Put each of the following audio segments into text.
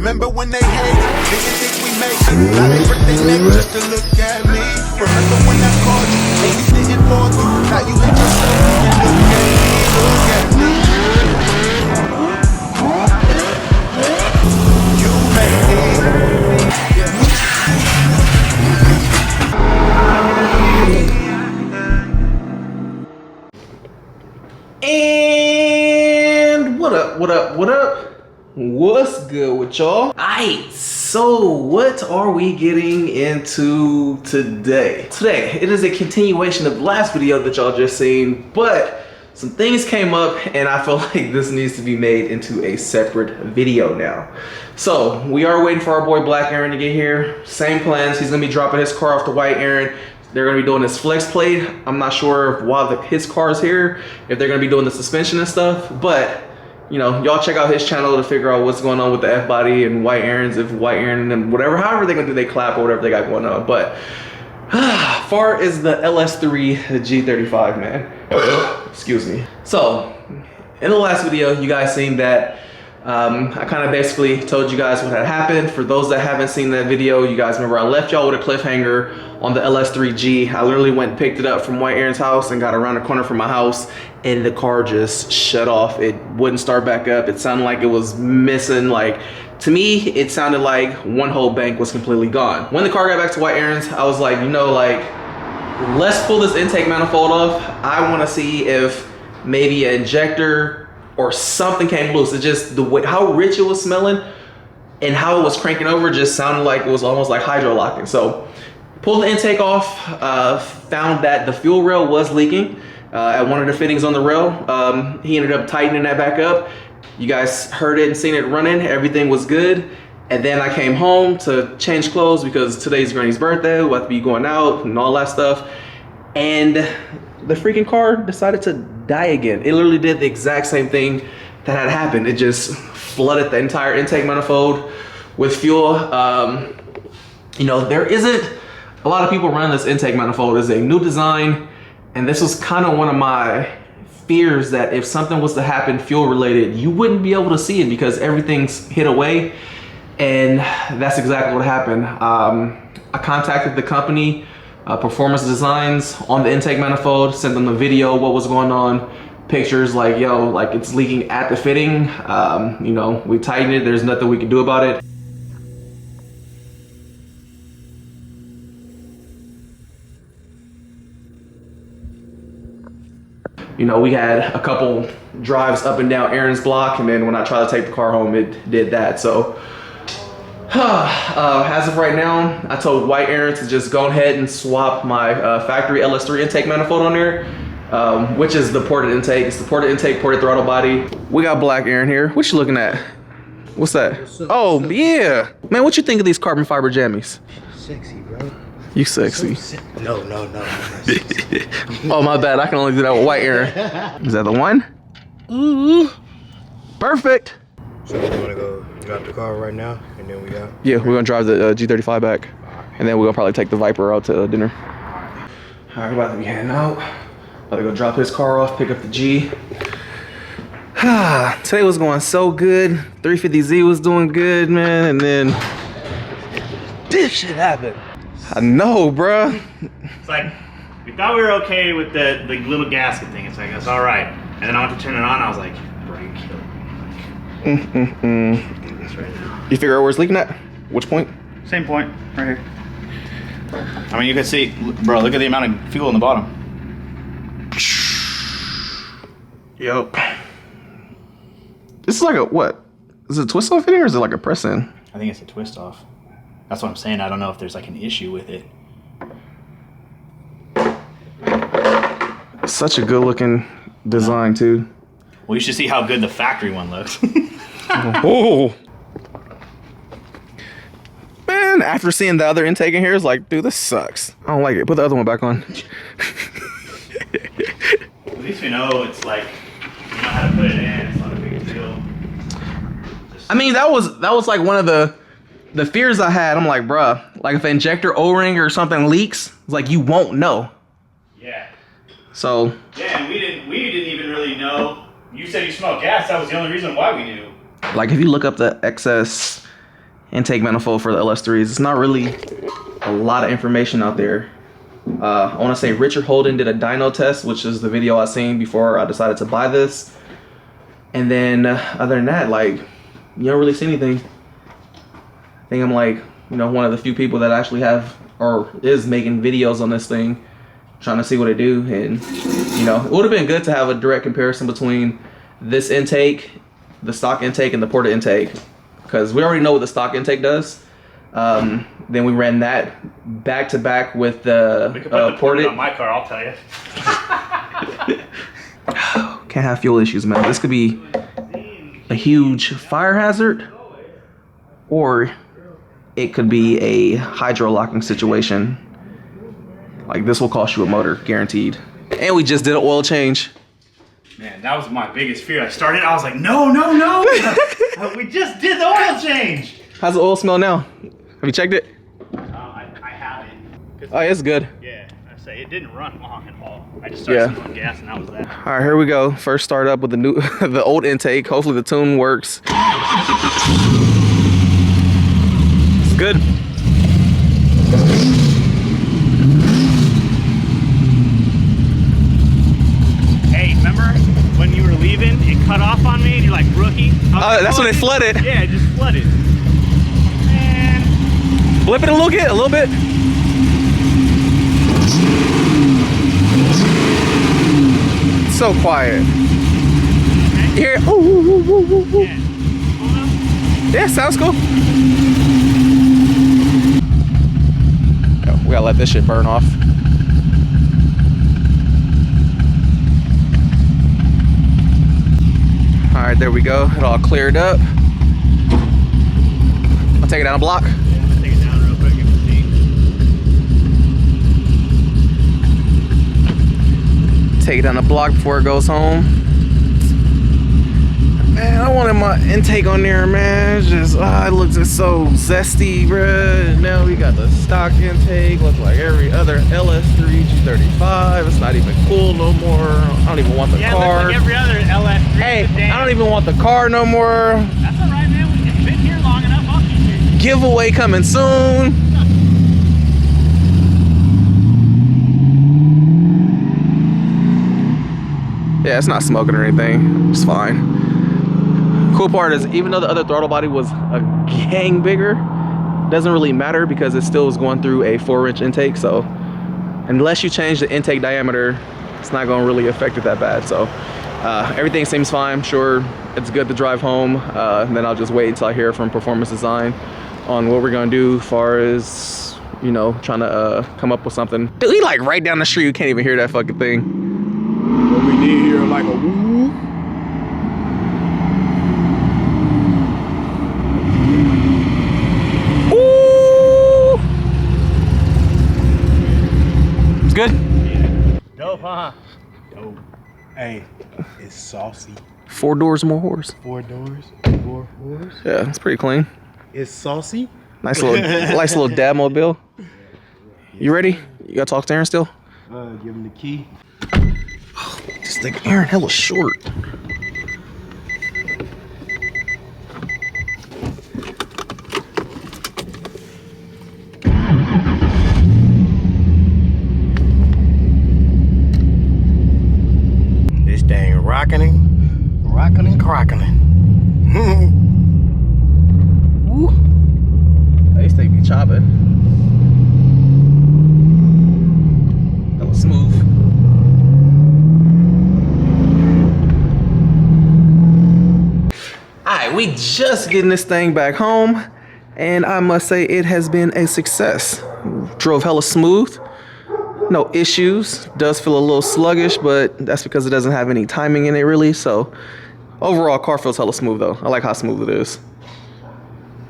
Remember when they hate, didn't think we make it. Now they break their neck just to look at me. Remember when I called you, and you didn't fall through. Now you hate yourself and look at me, look at me. You made me. And what up, what up, what up? What's good with y'all? Alright, so what are we getting into today? Today, it is a continuation of the last video that y'all just seen, but some things came up and I feel like this needs to be made into a separate video now. So we are waiting for our boy Black Aaron to get here. Same plans, he's gonna be dropping his car off to White Aaron. They're gonna be doing this flex plate. I'm not sure why his car's here, if they're gonna be doing the suspension and stuff, but you know, y'all check out his channel to figure out what's going on with the F-body and White Aaron's, if White Aaron and whatever, however they're gonna do they clap or whatever they got going on. But far is the LS3 G35, man. Excuse me. So in the last video, you guys seen that I kind of basically told you guys what had happened. For those that haven't seen that video, you guys remember I left y'all with a cliffhanger on the LS3 G. I literally went and picked it up from White Aaron's house and got around the corner from my house and the car just shut off. It wouldn't start back up. It sounded like it was missing. Like, to me, it sounded like one whole bank was completely gone. When the car got back to White Aaron's, I was like, you know, like, let's pull this intake manifold off. I want to see if maybe an injector or something came loose. It just, the way how rich it was smelling and how it was cranking over just sounded like it was almost like hydro locking. So pulled the intake off, found that the fuel rail was leaking at one of the fittings on the rail. He ended up tightening that back up. You guys heard it and seen it running, everything was good. And then I came home to change clothes because today's Granny's birthday, we'll have to be going out and all that stuff. And the freaking car decided to die again. It literally did the exact same thing that had happened. It just flooded the entire intake manifold with fuel. You know, there isn't a lot of people running this intake manifold. It's a new design, and this was kind of one of my fears that if something was to happen fuel related, you wouldn't be able to see it because everything's hid away. And that's exactly what happened. I contacted the company, Performance Designs, on the intake manifold, sent them the video, what was going on, pictures like, yo, like it's leaking at the fitting. You know, we tightened it, there's nothing we can do about it. You know, we had a couple drives up and down Aaron's block, and then when I tried to take the car home, it did that. So as of right now, I told White Aaron to just go ahead and swap my factory LS3 intake manifold on there, which is the ported intake. It's the ported intake, ported throttle body. We got Black Aaron here. What you looking at? What's that? Oh, yeah. Man, what you think of these carbon fiber jammies? Sexy, bro. You sexy. No. Oh, my bad. I can only do that with White Aaron. Is that the one? Ooh. Perfect. So we want to go drop the car right now, and then we got... Yeah, we're going to drive the G35 back. And then we're going to probably take the Viper out to dinner. All right, we're about to be heading out. About to go drop his car off, pick up the G. Today was going so good. 350Z was doing good, man. And then this shit happened. I know, bruh. It's like, we thought we were okay with the little gasket thing. It's like, that's all right. And then I went to turn it on, I was like, brake kill me. Do this right now. You figure out where it's leaking at? Which point? Same point, right here. I mean, you can see, bro, look at the amount of fuel in the bottom. Yep. This is like a, what? Is it a twist off fitting or is it like a press in? I think it's a twist off. That's what I'm saying. I don't know if there's like an issue with it. Such a good looking design too. Well, you should see how good the factory one looks. Oh. Man, after seeing the other intake in here, it's like, dude, this sucks. I don't like it. Put the other one back on. At least we know it's like, you know how to put it in. It's not a big deal. I mean, that was like one of the fears I had. I'm like, bruh, like if an injector O-ring or something leaks, it's like you won't know. Yeah. So. Yeah, and we didn't even really know. You said you smelled gas. That was the only reason why we knew. Like if you look up the excess intake manifold for the LS3s. It's not really a lot of information out there. I want to say Richard Holden did a dyno test, which is the video I seen before I decided to buy this. And then other than that, like, you don't really see anything. I think I'm like, you know, one of the few people that actually have or is making videos on this thing, trying to see what it do. And you know, it would have been good to have a direct comparison between this intake, the stock intake, and the ported intake, because we already know what the stock intake does. Then we ran that back to back with the ported. On my car, I'll tell you. Can't have fuel issues, man. This could be a huge fire hazard, or it could be a hydro locking situation. Like, this will cost you a motor, guaranteed. And we just did an oil change. Man, that was my biggest fear. I started, I was like, no. We just did the oil change. How's the oil smell now? Have you checked it? I haven't. Oh, it's good. Yeah, I say it didn't run long at all. I just started some gas and that was that. All right, here we go. First start up with the new, the old intake. Hopefully the tune works. It's good. Hey, remember when you were leaving, it cut off on me and you're like, rookie? That's when it flooded. Yeah, it just flooded. And Flip it a little bit. So quiet. You hear it? Ooh, ooh, ooh, ooh, ooh. yeah. Yeah, sounds cool. Oh, we gotta let this shit burn off. All right, there we go. It all cleared up. I'll take it down a block. Yeah, I'm gonna take it down real quick and see. Take it down the block before it goes home. Man, I wanted my intake on there, man. It's just, it looks just so zesty, bruh. Now we got the stock intake. Looks like every other LS3 G35. It's not even cool no more. I don't even want the car. Yeah, it looks like every other LS3 Hey, sedan. I don't even want the car no more. That's all right, man. We've been here long enough. I'll keep it. Giveaway coming soon. Yeah, it's not smoking or anything. It's fine. Cool part is, even though the other throttle body was a gang bigger, doesn't really matter because it still is going through a 4-inch intake. So unless you change the intake diameter, it's not going to really affect it that bad. So everything seems fine. I'm sure it's good to drive home. And then I'll just wait until I hear from Performance Design on what we're going to do as far as, you know, trying to come up with something. Dude, he like right down the street. You can't even hear that fucking thing. But we did hear like a woo. Ooh! It's good. Dope, huh? Oh, hey, it's saucy. 4 doors, more horse. 4 doors, 4 doors. Yeah, it's pretty clean. It's saucy. Nice little dad mobile. You ready? You gotta talk to Aaron still? Give him the key. This thing, Aaron, hella short. This thing rocking and crocking. Woo. These things be chopping. That was smooth. Alright, we just getting this thing back home, and I must say it has been a success. Drove hella smooth, no issues. Does feel a little sluggish, but that's because it doesn't have any timing in it really. So overall, car feels hella smooth though. I like how smooth it is.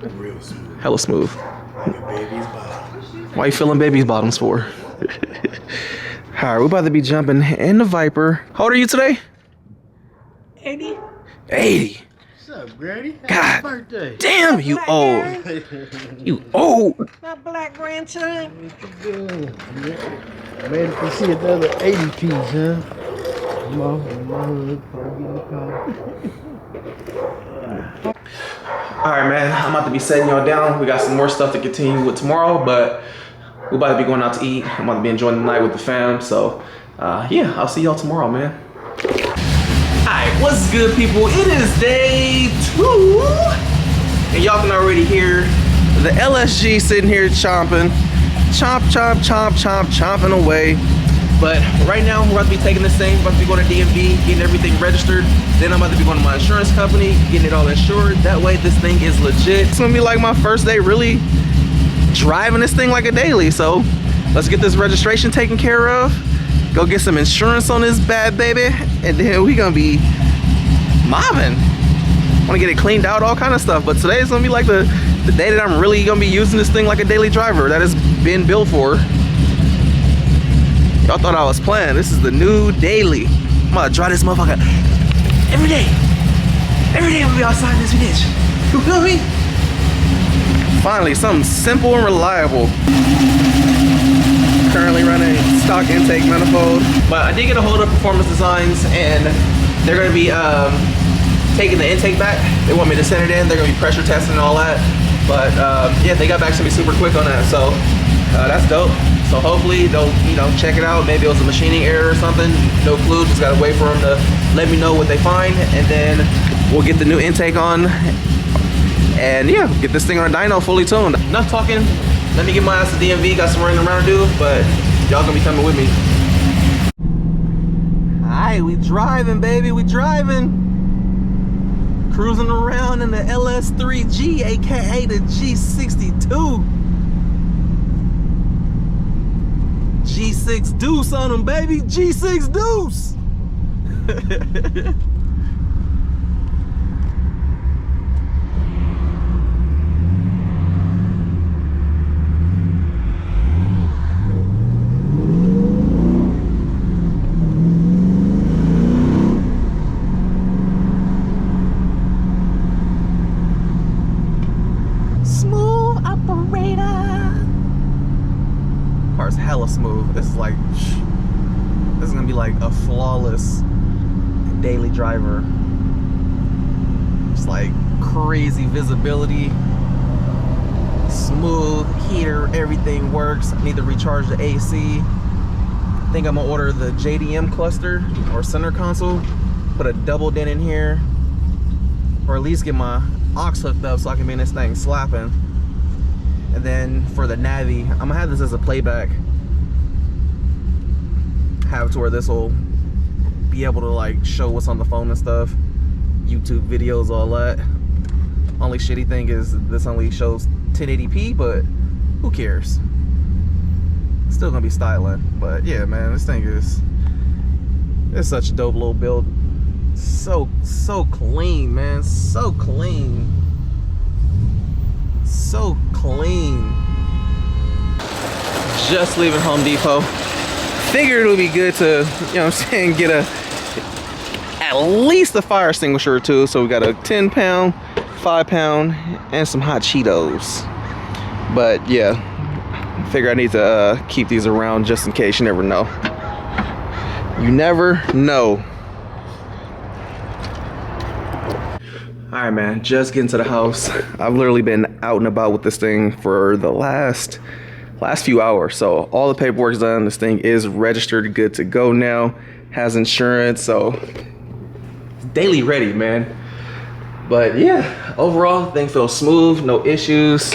Real smooth. Hella smooth. Like a baby's bottom. Why you feeling baby's bottoms for? Alright, we're about to be jumping in the Viper. How old are you today? 80. 80. What's up, Granny? God Happy birthday. damn, you old. You old. My black grandson. Good. Man, if you see another 80 piece, huh? My hood, probably in the car. All right, man, I'm about to be setting y'all down. We got some more stuff to continue with tomorrow, but we're about to be going out to eat. I'm about to be enjoying the night with the fam. So yeah, I'll see y'all tomorrow, man. All right, what's good, people? It is day 2, and y'all can already hear the LSG sitting here chomping, chomping away. But right now, we're about to be taking this thing, about to be going to DMV, getting everything registered. Then I'm about to be going to my insurance company, getting it all insured. That way, this thing is legit. It's gonna be like my first day really driving this thing like a daily. So let's get this registration taken care of, go get some insurance on this bad baby, and then we gonna be mobbing. Want to get it cleaned out, all kind of stuff. But today is gonna be like the day that I'm really gonna be using this thing like a daily driver that has been built for. Y'all thought I was playing. This is the new daily. I'm gonna drive this motherfucker every day. Every day I'm gonna be outside in this bitch. You feel me? Finally, something simple and reliable. Currently running stock intake manifold. But I did get a hold of Performance Designs, and they're gonna be taking the intake back. They want me to send it in. They're gonna be pressure testing and all that. But yeah, they got back to me super quick on that. So that's dope. So hopefully they'll, you know, check it out. Maybe it was a machining error or something. No clue. Just gotta wait for them to let me know what they find, and then we'll get the new intake on. And yeah, get this thing on a dyno fully tuned. Enough talking. Let me get my ass to DMV. Got some running around to do, but y'all gonna be coming with me. Alright, we driving, baby. We driving. Cruising around in the LS3 G, aka the G62. G6 Deuce on them, baby. G6 Deuce. Smooth operator. Car's hella smooth. This is like, this is gonna be like a flawless daily driver. It's like crazy visibility, smooth heater, everything works. I need to recharge the AC. I think I'm gonna order the JDM cluster or center console, put a double dent in here, or at least get my aux hooked up so I can be in this thing slapping. And then for the Navi, I'm gonna have this as a playback. Have it to where this will be able to like show what's on the phone and stuff. YouTube videos, all that. Only shitty thing is this only shows 1080p, but who cares? It's still gonna be styling. But yeah, man, this thing is, it's such a dope little build. So clean, man. So clean. So clean. Just leaving Home Depot. Figured it would be good to, you know what I'm saying, get at least a fire extinguisher or two. So we got a 10-pound, 5-pound, and some hot Cheetos. But yeah, figure I need to keep these around just in case. You never know. You never know. All right, man, just getting to the house. I've literally been out and about with this thing for the last few hours. So all the paperwork's done. This thing is registered, good to go now. Has insurance, so it's daily ready, man. But yeah, overall, the thing feels smooth, no issues.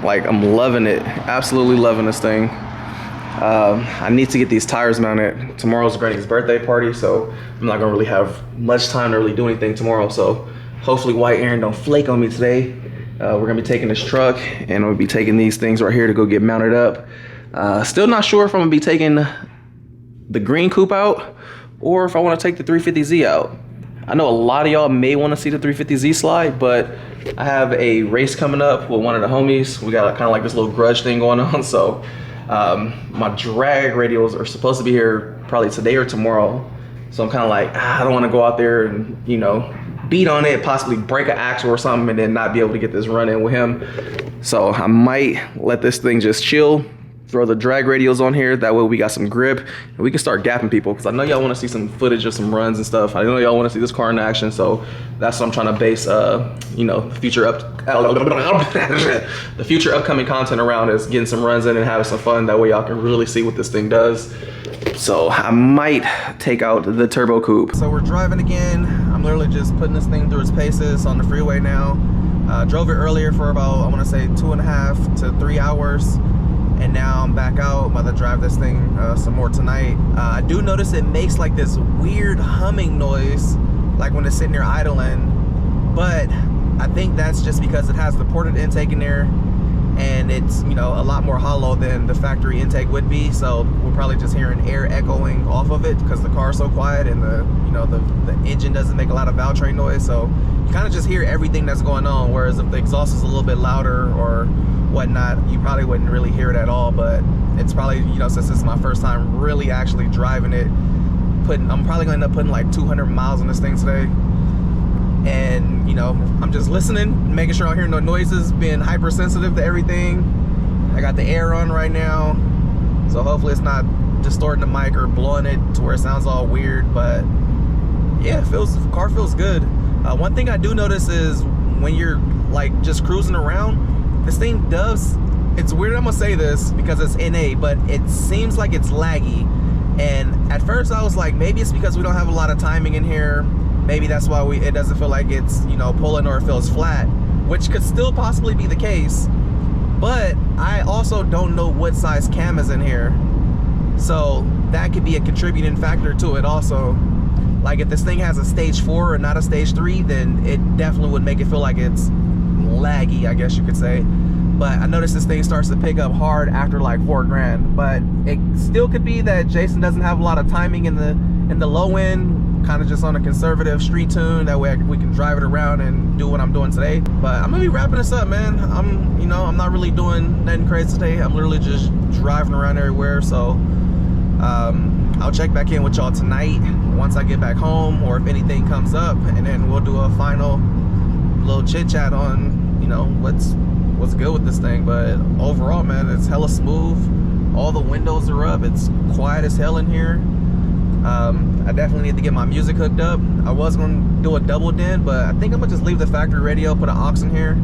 Like, I'm loving it, absolutely loving this thing. I need to get these tires mounted. Tomorrow's Granny's birthday party, so I'm not gonna really have much time to really do anything tomorrow. So hopefully White Aaron don't flake on me today. We're gonna be taking this truck, and we'll be taking these things right here to go get mounted up. Still not sure if I'm gonna be taking the green coupe out or if I want to take the 350Z out. I know a lot of y'all may want to see the 350Z slide, but I have a race coming up with one of the homies. We got kind of like this little grudge thing going on. So my drag radials are supposed to be here probably today or tomorrow. So I'm kind of like, I don't want to go out there and, you know, beat on it, possibly break an axle or something, and then not be able to get this run in with him. So I might let this thing just chill throw the drag radials on here. That way we got some grip and we can start gapping people, because I know y'all want to see some footage of some runs and stuff. I know y'all want to see this car in action, so that's what I'm trying to base you know, the future upcoming content around, is getting some runs in and having some fun. That way y'all can really see what this thing does. So I might take out the turbo coupe. So we're driving again. I'm literally just putting this thing through its paces on the freeway now. Drove it earlier for about, I want to say 2.5 to 3 hours, and now I'm back out. I'm about to drive this thing some more tonight. I do notice it makes like this weird humming noise, like when it's sitting there idling, but I think that's just because it has the ported intake in there, and it's, you know, a lot more hollow than the factory intake would be. So we're probably just hearing air echoing off of it because the car's so quiet, and the, you know, the engine doesn't make a lot of valve train noise. So you kind of just hear everything that's going on. Whereas if the exhaust is a little bit louder or whatnot, you probably wouldn't really hear it at all. But it's probably, you know, since this is my first time really actually driving it, I'm probably gonna end up putting like 200 miles on this thing today. And, you know, I'm just listening, making sure I hear no noises, being hypersensitive to everything. I got the air on right now, so hopefully it's not distorting the mic or blowing it to where it sounds all weird. But yeah, the car feels good. One thing I do notice is when you're like just cruising around, this thing does, it's weird I'm gonna say this because it's NA, but it seems like it's laggy. And at first I was like, maybe it's because we don't have a lot of timing in here. Maybe that's why it doesn't feel like it's, you know, pulling, or it feels flat, which could still possibly be the case. But I also don't know what size cam is in here, so that could be a contributing factor to it also. Like if this thing has a stage 4 or not a stage 3, then it definitely would make it feel like it's laggy, I guess you could say. But I noticed this thing starts to pick up hard after like $4 grand. But it still could be that Jason doesn't have a lot of timing in the low end, kind of just on a conservative street tune. That way we can drive it around and do what I'm doing today. But I'm gonna be wrapping this up, man. I'm not really doing nothing crazy today. I'm literally just driving around everywhere. So I'll check back in with y'all tonight once I get back home, or if anything comes up, and then we'll do a final little chit chat on, you know, what's good with this thing. But overall, man, it's hella smooth. All the windows are up. It's quiet as hell in here. I definitely need to get my music hooked up. I was gonna do a double din, but I think I'm gonna just leave the factory radio, put an aux in here.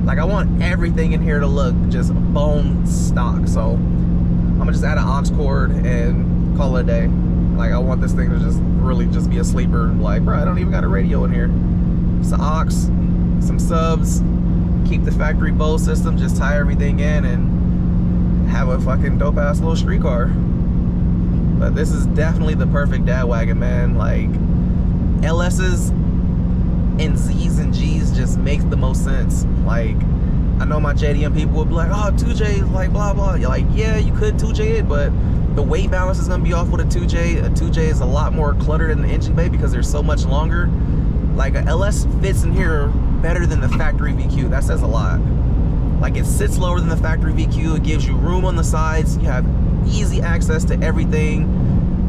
Like, I want everything in here to look just bone stock. So I'm gonna just add an aux cord and call it a day. Like, I want this thing to just really just be a sleeper. Like, bro, I don't even got a radio in here. Some aux, some subs, keep the factory Bose system, just tie everything in and have a fucking dope ass little street car. But this is definitely the perfect dad wagon, man. Like, LS's and Z's and G's just make the most sense. Like, I know my JDM people would be like, oh, 2J, like, blah, blah. You're like, yeah, you could 2J it, but the weight balance is gonna be off with a 2J. A 2J is a lot more cluttered in the engine bay because they're so much longer. Like, a LS fits in here better than the factory VQ. That says a lot. Like, it sits lower than the factory VQ. It gives you room on the sides. You have easy access to everything.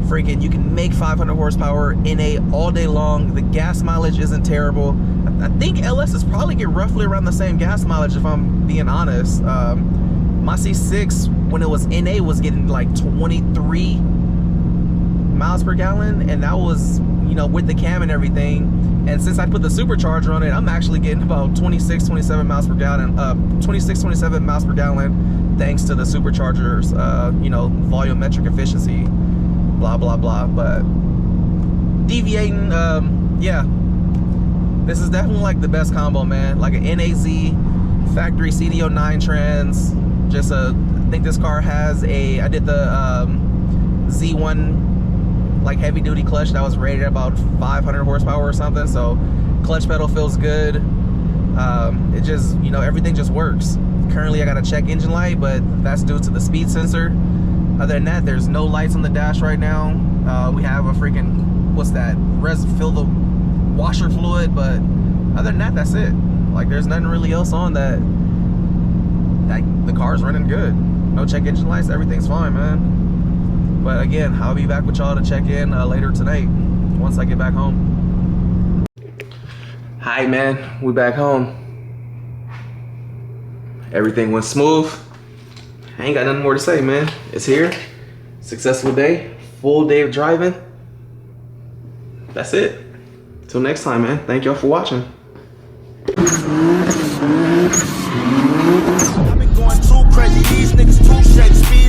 Freaking, you can make 500 horsepower NA all day long. The gas mileage isn't terrible. I think LS is probably get roughly around the same gas mileage, if I'm being honest. My C6, when it was NA, was getting like 23 miles per gallon, and that was, you know, with the cam and everything. And since I put the supercharger on it, I'm actually getting about 26, 27 miles per gallon, 26, 27 miles per gallon, thanks to the supercharger's, you know, volumetric efficiency, blah, blah, blah. But deviating, yeah, this is definitely like the best combo, man. Like an NAZ factory CDO9 trans, just I think this car has I did the Z1 like heavy duty clutch that was rated at about 500 horsepower or something, so clutch pedal feels good. It just, you know, everything just works. Currently I got a check engine light, but that's due to the speed sensor. Other than that, there's no lights on the dash right now. We have a freaking, what's that, fill the washer fluid, but other than that, that's it. Like, there's nothing really else on that the car's running good. No check engine lights, everything's fine, man. But again, I'll be back with y'all to check in later tonight once I get back home. Hi, man, we back home. Everything went smooth. I ain't got nothing more to say, man. It's here. Successful day. Full day of driving. That's it. Till next time, man. Thank y'all for watching. I've been going too crazy. These niggas too Shakespeare.